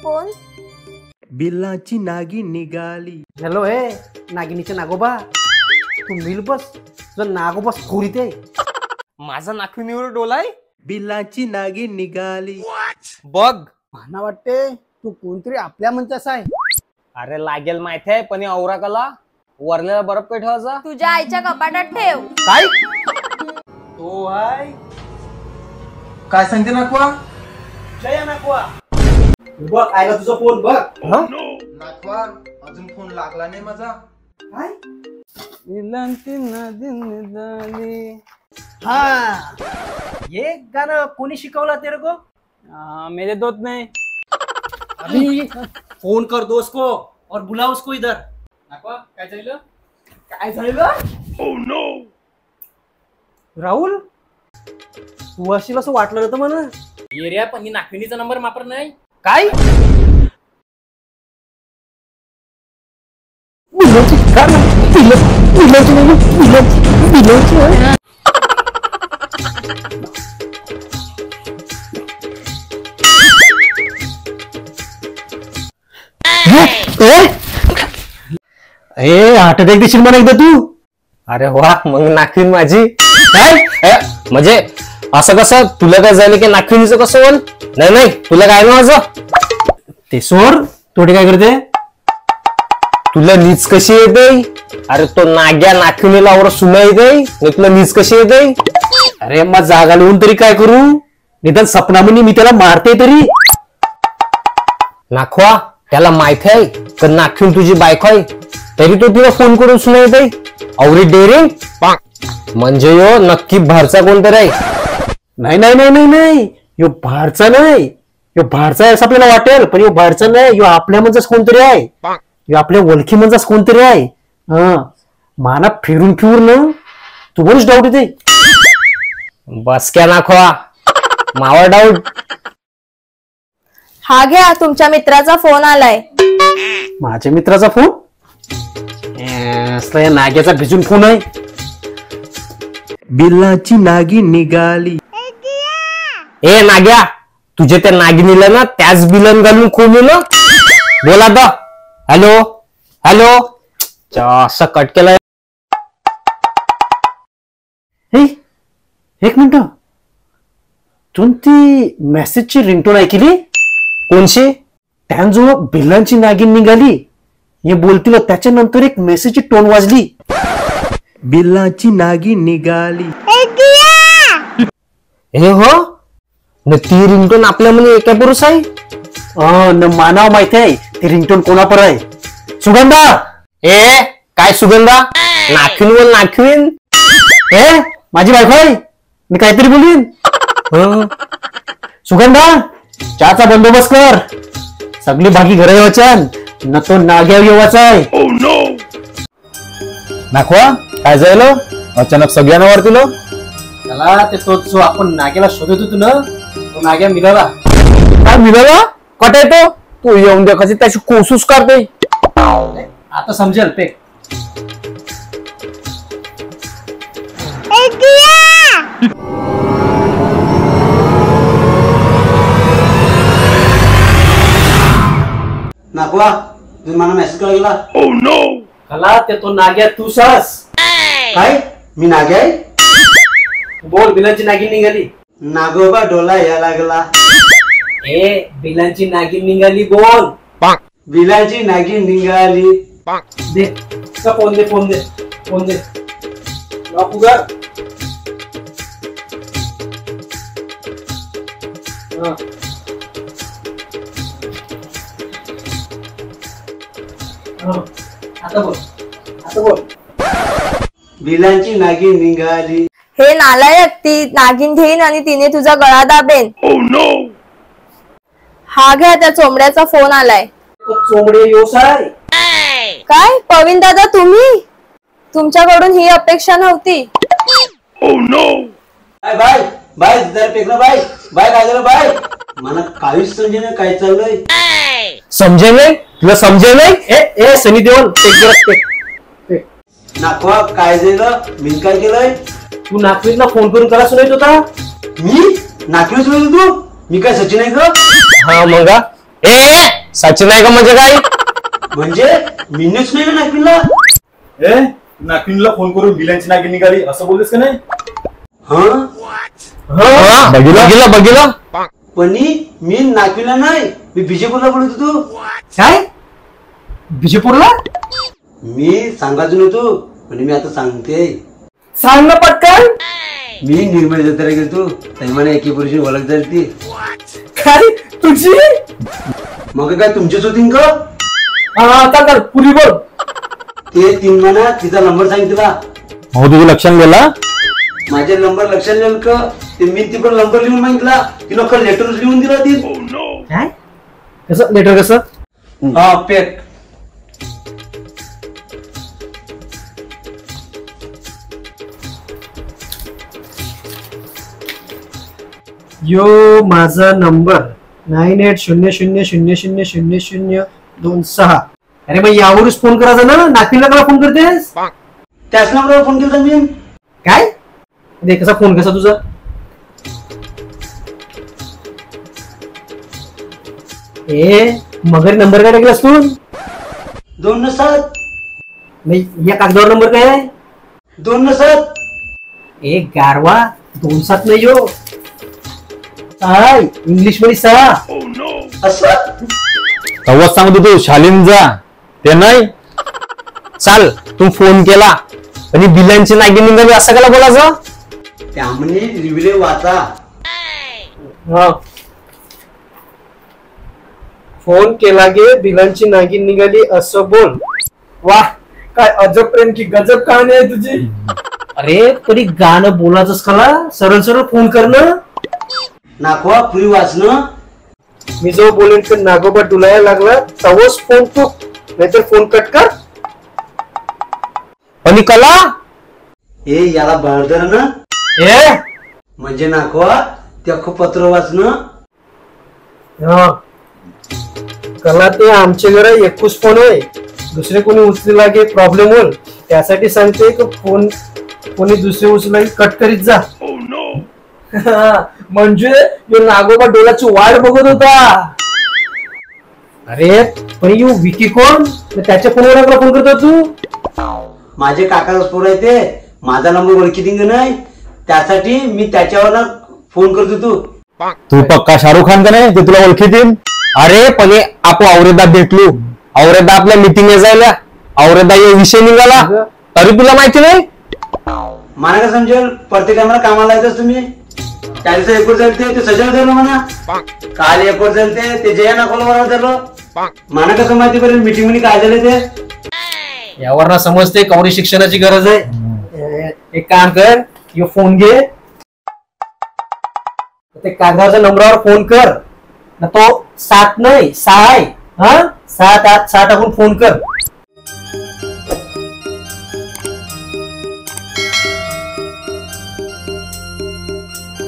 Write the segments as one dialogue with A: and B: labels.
A: कोण?
B: बिल्लाची नागिन निघाली.
C: हॅलो हे नागिनीचे नागोबा, तू मिल बस, तुझा नागोबा खोरीत आहे.
D: माझा नाखिनीवर डोलाय.
B: बिल्लाची नागिन निघाली.
D: बघ
C: मला वाटते तू कोणतरी आपल्या म्हणतास आहे.
D: अरे लागेल माहिती आहे, पण औरा कला वरलेला बर्फ काय ठेवायचा?
A: तुझ्या आईच्या कपाटात ठेव.
D: काय
C: तो आहे
B: काय सांगते नाकवा?
C: जय नागवा. बघ आयला तुझा फोन बघ.
B: नाकवा अजून फोन लागला नाही माझा.
C: काय?
D: हाँ
C: ये गाणं कोणी शिकवलं तेरे को?
D: मेरे दोस्त नहीं.
C: अभी फोन कर दोस्त को और बुला उसको इधर.
D: काय झालं?
C: काय झालं? Oh no. राहुल तू अशील असं वाटलं नव्हतं मला.
D: एरिया पण नाखिनीचा नंबर वापर नाही. काय
C: हार्ट अटॅक देशील मला एकदा तू.
D: अरे वा, मग नाखिन माझी काय म्हणजे असं कसं? तुला काय झालं की नाखिनीचं कसं होल? नाही नाही, तुला काय ना माझं
C: ते सोड. तोडे काय करते?
D: तुला नीच कशी येते? अरे तो नाग्या नाखिनीला वर सुना येते, तुला नीच कशी येते?
C: अरे मग जागा लिहून तरी काय करू? निदान सपनामणी मी त्याला मारते तरी.
D: नाखवा त्याला माहिती आहे तर नाखिन तुझी बायको आहे, तरी तो तुला फोन करून सुना येते. अवरी डेअरिंग म्हणजे यो नक्की भारचा कोणतरी आहे.
C: नाही नाही नाही नाही नाही, यो भारचा नाही. यो भारचा आहे असं आपल्याला वाटेल, पण यो भारचा नाही. यो आपल्या म्हणजाच कोणतरी आहे. यो आपल्या ओळखी म्हणजाच कोणतरी आहे. हा माना फिरून फिरून तू बरच डाऊट येते.
D: बस क्या नाखवा, मावा डाऊट.
A: हा घ्या, तुमच्या मित्राचा फोन आलाय.
C: माझ्या मित्राचा फोन? असला या नाग्याचा भिजून फोन आहे.
B: बिल्लाची नागिन निघाली.
D: ए नाग्या, तुझे त्या नागिनीला ना त्याच बिलन घालून खोलू ना. बोला दा. Hello hello. असं कट केलाय.
C: एक मिनिट, तू ती मेसेजची रिंगटोन ऐकली?
D: कोणशी?
C: त्यान जो बिल्लांची नागिन निघाली हे बोलतील त्याच्यानंतर एक मेसेजची टोन वाजली.
B: बिल्लाची नागिन निघाली.
D: हे हो न, ती रिंगटोन आपल्या मध्ये एका पुरुष आहे.
C: न मानाव माहिती आहे ती रिंगटोन कोणापर आहे. सुगंधा.
D: ए काय सुगंधा? नाखिन बोल नाखिन.
C: ए माझी बायको आहे, मी काहीतरी बोलीन. सुगंधा चहाचा बंदोबस्त कर. सगळी बाकी घरे वाचन न तो नाग्या येवाचा आहे.
D: नाखवा काय झालं अचानक सगळ्यांना वरतीलो?
C: त्याला ते तो जो आपण नाग्याला शोधत होतो ना, तो नाग्या मिळाला.
D: काय मिळाला? कट येतो तू येऊन देखाची त्याची कोशिश करते.
C: आता समजेल ते.
E: नागवा तुम्ही मला मेसेज करा गेला.
C: कला ते तो नाग्या तू सास
E: काय मी नाग्या आहे?
C: बोल. बिलांची नागिन निघाली.
E: नागोबा डोला या लागला.
C: ए बिलांची नागिन निघाली बोल.
E: बिलाची नागिन निघाली.
C: दे फोन दे फोन दे फोन दे. उघड. आता बोल आता बोल.
E: बिलाची नागिन निघाली.
A: हे नालायक, ती नागिन घेईन आणि तिने तुझा गळा दाबेन. हा घ्या, त्या चोमड्याचा फोन आलाय.
C: चोमडे व्यवसाय
A: काय पवीन दादा, तुम्ही? तुमच्याकडून ही अपेक्षा नव्हती.
E: बाय बाय बाय जर पेकलं बाय बाय काय झालं बाय? मला काहीच समजे ना काय चाललंय.
D: समजे नाही तुला? समजे नाही?
C: ए सनी देओल
E: नागवा काय झालं? मी काय केलंय?
C: तू नागपूरला फोन करून करा सुनायच होता.
E: मी नागपूर तू? मी काय सचिन आहे का?
D: हा मग ए सचिन आहे का म्हणजे काय?
E: म्हणजे मीनच नाही ना नागपूरला.
F: ए नागपूरला फोन करून बिलांची नागिन निघाली असं बोलतेस का नाही?
E: हा
D: बघितलं
E: पण मी नागपूरला नाही, मी बिजेपूरला बोलत होतो.
C: काय बिजेपूरला?
E: मी सांगायचं नव्हतो पण मी आता सांगते.
C: सांग ना पटकन.
E: मी निर्मळ जत्रा गेलतो, मला एके पुरुषी ओळख झाली ती.
C: काय तुझी?
E: मग काय तुमचीच होती का?
C: हा चाल पुरी बोल.
E: ते 3 महिना तिचा नंबर सांगितला.
D: हो तुझं लक्षात गेला?
E: माझे नंबर लक्षात लिहिलं का? ते मी तिकडे नंबर लिहून मागितला, तिला का लेटर लिहून दिला ती.
C: काय कसं लेटर कसं?
E: हा पॅक.
C: यो माझा नंबर 9800000026. अरे मग यावरच फोन करायचा ना, नागपूरला कसा फोन करतेस?
E: त्याच नंबरवर फोन केला मी.
C: काय दे कसा फोन कसा तुझा? ए मगर नंबर काय टाकलास तू?
E: 297.
C: नाही या कागदावर नंबर काय आहे?
E: 297.
C: एक गारवा 27 नाही हो, 6 इंग्लिश मध्ये 6.
E: असं
D: तेव्हाच सांगतो तू शालीन जा ते नाही. चाल तू फोन केला आणि बिलांची नागिन निघाली असं कला बोलायचं?
E: त्यामुळे रिव्हिले वाचा.
C: फोन केला गे बिलांची नागिन निघाली असं बोल. वाह काय अजब प्रेम की गजब कहाणी आहे तुझी. अरे तरी गाणं बोलायचंच कला, सरळ सरळ फोन करणं.
E: नाखवा पुरी वाचणं.
C: मी जो बोलेन तर नागोबा डुलायला लागला तवच फोन तू, नाहीतर फोन कट कर.
D: आणि कला
E: हे याला बळदर ना
C: ए
E: म्हणजे नाखवा ते अख्खं पत्र वाचणं.
C: कला ते आमच्या घरा 21 फोन आहे, दुसरे कोणी उचले लागे प्रॉब्लेम होईल, त्यासाठी सांगते की फोन कोणी दुसरे उचला कट करीत जा. म्हणजे यो नागोबा डोलाची वाट बघत होता. अरे पण यो विकी कोण? त्याच्या फोनवर फोन करतो तू?
E: माझे काकाचा पोर आहे ते, माझा नंबर ओळखी दिंग नाही, त्यासाठी मी त्याच्यावर फोन करतो.
D: तू पक्का शाहरुख खान का नाही ते तुला ओळखीतील? अरे पण आपण औरदा भेटलो, औरदा आपल्या मिटिंग जायला, औरदा ये विषय निघाला तरी तुला माहिती नाही?
E: मला का समजेल? प्रत्येक टायमाला कामाला येतच तुम्ही. त्याचं एकोट चालते ते सजल झालं म्हणा, काल एकोट चालते ते जया नाकोला बरोबर झालं. मला कसं माहिती पडेल मीटिंग मध्ये काय झालं ते?
C: यावर ना समजते कवरी शिक्षणाची गरज आहे. एक काम कर, यो फोन घे, ते कागदाच्या नंबरावर फोन कर ना. तो 7 नाही 6 आहे. 7 8 6 टाकून फोन कर.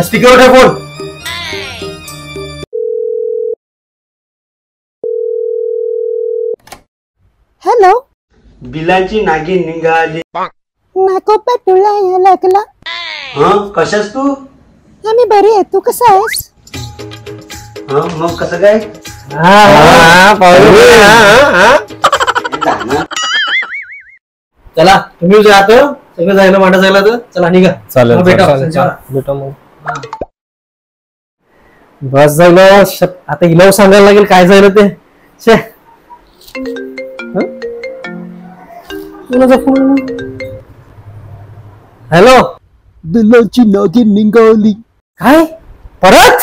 C: स्पीकरवर ठेव फोन.
G: हॅलो,
E: बिलांची नागिन निघाली.
G: नाकोबा डोलायला लागला.
E: कशास तू?
G: आम्ही बरी आहे, तू कसा आहेस?
E: मग कसं काय?
C: चला तुम्ही जातो, सगळं जायला वाटा जायला तर चला निघा.
D: चालेल
C: बेटा मग बस झालं. आता हिला सांगायला लागेल काय झालं ते. फोन. हॅलो,
H: बिलांची नागिन निघाली.
C: काय परत?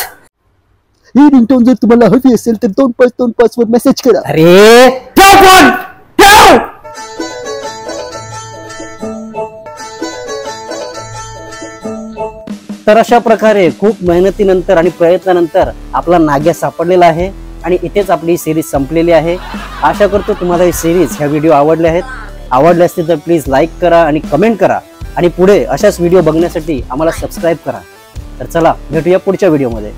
H: ही रिंगटोन जर तुम्हाला हवी असेल तर 2525 वर मेसेज करा.
C: अरे ठेव फोन, ठेव.
I: तर अशा प्रकारे खूप मेहनतीनंतर आणि प्रयत्नानंतर आपला नाग्या सापडलेला आहे आणि इथेच आपली सिरीज संपलेली आहे. आशा करतो तुम्हाला ही सिरीज ह्या व्हिडिओ आवडले आहेत. आवडले असतील तर प्लीज लाईक करा आणि कमेंट करा आणि पुढे अशाच व्हिडिओ बघण्यासाठी आम्हाला सबस्क्राईब करा. तर चला भेटूया पुढच्या व्हिडिओमध्ये.